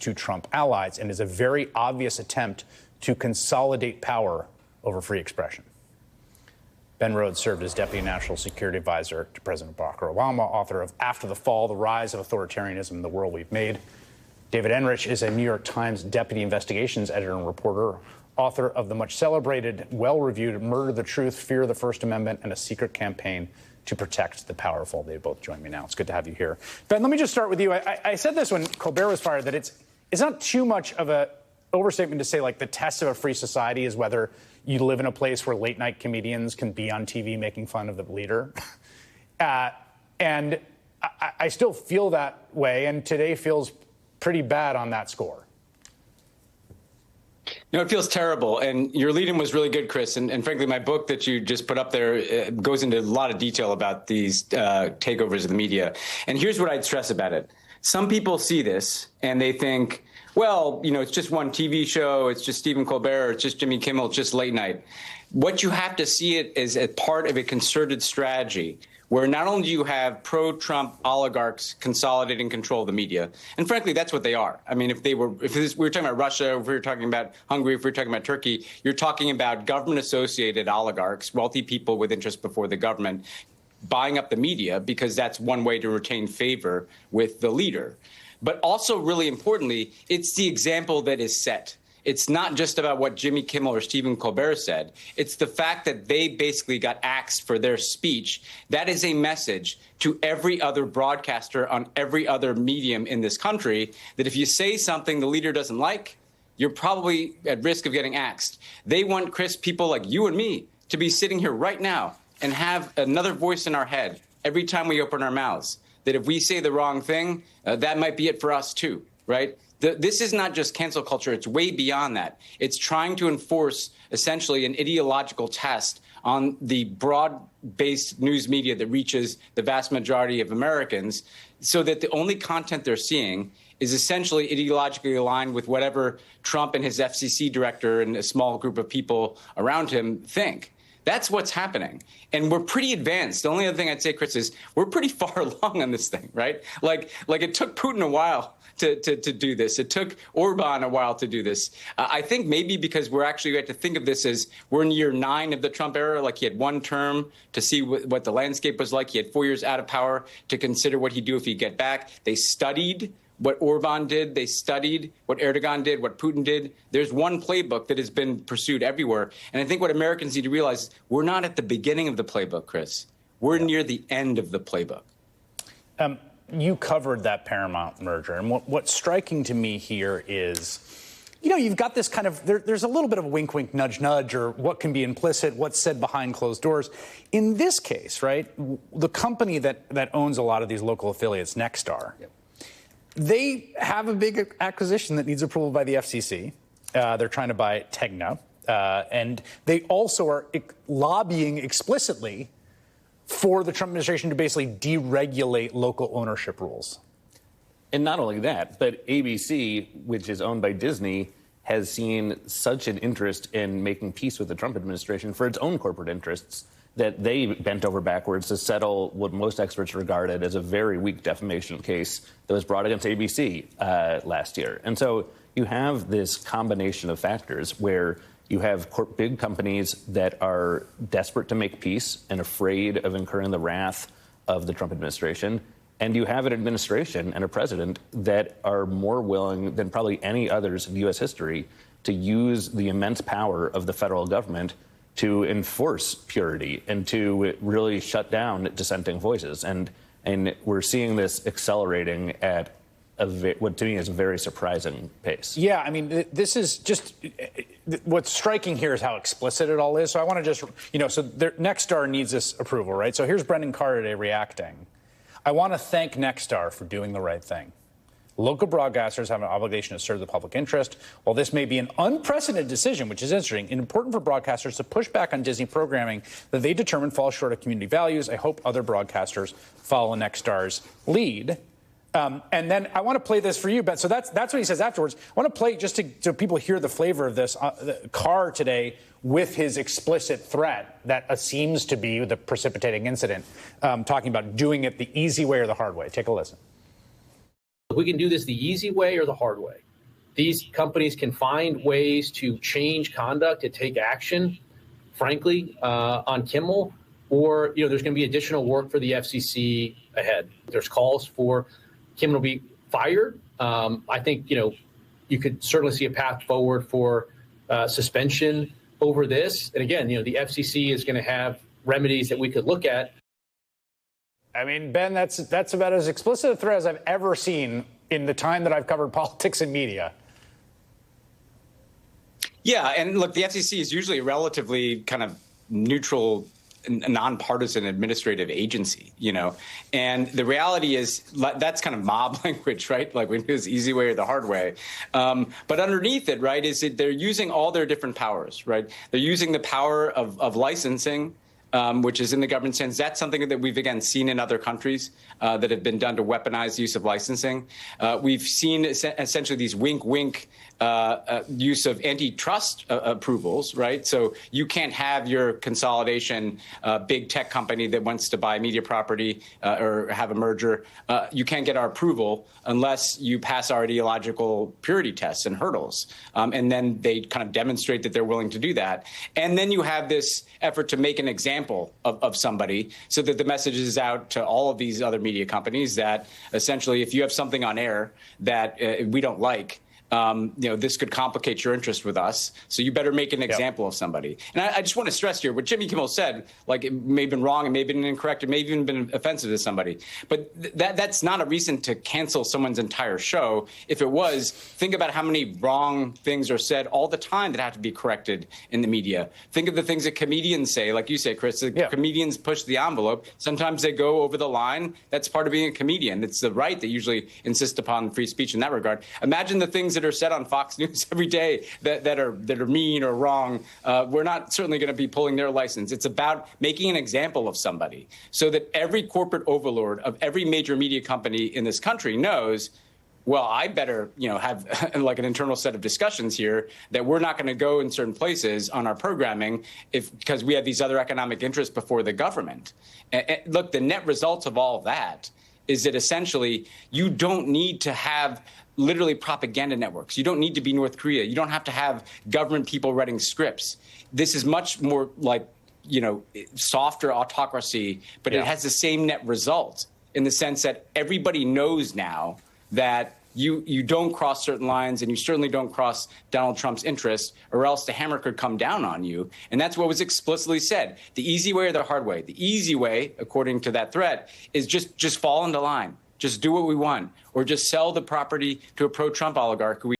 to Trump allies and is a very obvious attempt to consolidate power over free expression. Ben Rhodes served as Deputy National Security Advisor to President Barack Obama, author of After the Fall, The Rise of Authoritarianism in the World We've Made. David Enrich is a New York Times Deputy Investigations Editor and reporter, author of the much celebrated, well-reviewed Murder the Truth, Fear the First Amendment, and a Secret Campaign to Protect the Powerful. They both join me now. It's good to have you here. Ben, let me just start with you. I said this when Colbert was fired, that it's not too much of an overstatement to say, like, the test of a free society is whether you live in a place where late-night comedians can be on TV making fun of the leader. And I still feel that way, and today feels pretty bad on that score. No, it feels terrible. And your lead-in was really good, Chris. And frankly, my book that you just put up there goes into a lot of detail about these takeovers of the media. And here's what I'd stress about it. Some people see this and they think, well, you know, it's just one TV show. It's just Stephen Colbert. It's just Jimmy Kimmel. It's just late night. What you have to see it as a part of a concerted strategy where not only do you have pro-Trump oligarchs consolidating control of the media, and frankly, that's what they are. I mean, we were talking about Russia, if we were talking about Hungary, if we were talking about Turkey, you're talking about government-associated oligarchs, wealthy people with interest before the government, buying up the media because that's one way to retain favor with the leader. But also, really importantly, it's the example that is set. It's not just about what Jimmy Kimmel or Stephen Colbert said. It's the fact that they basically got axed for their speech. That is a message to every other broadcaster on every other medium in this country that if you say something the leader doesn't like, you're probably at risk of getting axed. They want, Chris, people like you and me to be sitting here right now and have another voice in our head every time we open our mouths, that if we say the wrong thing, that might be it for us too, right? This is not just cancel culture. It's way beyond that. It's trying to enforce essentially an ideological test on the broad-based news media that reaches the vast majority of Americans so that the only content they're seeing is essentially ideologically aligned with whatever Trump and his FCC director and a small group of people around him think. That's what's happening. And we're pretty advanced. The only other thing I'd say, Chris, is we're pretty far along on this thing, right? Like it took Putin a while to do this. It took Orban a while to do this. I think maybe because we have to think of this as we're in year 9 of the Trump era. Like he had one term to see what the landscape was like. He had 4 years out of power to consider what he'd do if he'd get back. They studied what Orban did. They studied what Erdogan did, what Putin did. There's one playbook that has been pursued everywhere. And I think what Americans need to realize is we're not at the beginning of the playbook, Chris. We're near the end of the playbook. You covered that Paramount merger. And what's striking to me here is, you know, you've got this kind of, there's a little bit of a wink, wink, nudge, nudge, or what can be implicit, what's said behind closed doors. In this case, right, the company that owns a lot of these local affiliates, Nexstar, they have a big acquisition that needs approval by the FCC. They're trying to buy Tegna. And they also are lobbying explicitly for the Trump administration to basically deregulate local ownership rules. And not only that, but ABC, which is owned by Disney, has seen such an interest in making peace with the Trump administration for its own corporate interests that they bent over backwards to settle what most experts regarded as a very weak defamation case that was brought against ABC last year. And so you have this combination of factors where you have big companies that are desperate to make peace and afraid of incurring the wrath of the Trump administration. And you have an administration and a president that are more willing than probably any others in U.S. history to use the immense power of the federal government to enforce purity and to really shut down dissenting voices. And we're seeing this accelerating at what to me is a very surprising pace. Yeah, I mean, this is just what's striking here is how explicit it all is. So I want to just, you know, so Nexstar needs this approval, right? So here's Brendan Carr today reacting. I want to thank Nexstar for doing the right thing. Local broadcasters have an obligation to serve the public interest. While this may be an unprecedented decision, which is interesting, it's important for broadcasters to push back on Disney programming that they determine falls short of community values. I hope other broadcasters follow Nexstar's lead. And then I want to play this for you, Ben. So that's what he says afterwards. I want to play just so people hear the flavor of this. Carr today with his explicit threat that seems to be the precipitating incident, talking about doing it the easy way or the hard way. Take a listen. We can do this the easy way or the hard way. these companies can find ways to change conduct, to take action, frankly, on Kimmel, or there's going to be additional work for the FCC ahead. There's calls for Kimmel to be fired. I think you could certainly see a path forward for suspension over this. And again, the FCC is going to have remedies that we could look at. I mean, Ben, that's about as explicit a threat as I've ever seen in the time that I've covered politics and media. Yeah, and look, the FCC is usually a relatively kind of neutral, nonpartisan administrative agency, and the reality is that's kind of mob language, right? Like we do this easy way or the hard way. But underneath it, right, is that they're using all their different powers, right? They're using the power of licensing, which is in the government's hands. That's something that we've, again, seen in other countries that have been done to weaponize the use of licensing. We've seen essentially these wink-wink use of antitrust approvals, right? So you can't have your consolidation big tech company that wants to buy media property or have a merger. You can't get our approval unless you pass our ideological purity tests and hurdles. And then they kind of demonstrate that they're willing to do that. And then you have this effort to make an example of somebody so that the message is out to all of these other media companies that essentially if you have something on air that we don't like, this could complicate your interest with us. So you better make an example of somebody. And I just want to stress here what Jimmy Kimmel said, like it may have been wrong, it may have been incorrect, it may have even been offensive to somebody. But that's not a reason to cancel someone's entire show. If it was, think about how many wrong things are said all the time that have to be corrected in the media. Think of the things that comedians say, like you say, Chris, comedians push the envelope. Sometimes they go over the line. That's part of being a comedian. It's the right that usually insists upon free speech in that regard. Imagine the things that are said on Fox News every day that are mean or wrong. We're not certainly going to be pulling their license. It's about making an example of somebody so that every corporate overlord of every major media company in this country knows, well, I better, have like an internal set of discussions here that we're not going to go in certain places on our programming because we have these other economic interests before the government. And look, the net result of all of that is that essentially you don't need to have literally propaganda networks. You don't need to be North Korea. You don't have to have government people writing scripts. This is much more like, softer autocracy, but it has the same net result in the sense that everybody knows now that you don't cross certain lines and you certainly don't cross Donald Trump's interests or else the hammer could come down on you. And that's what was explicitly said. The easy way or the hard way? The easy way, according to that threat, is just fall into line. Just do what we want, or just sell the property to a pro-Trump oligarch who we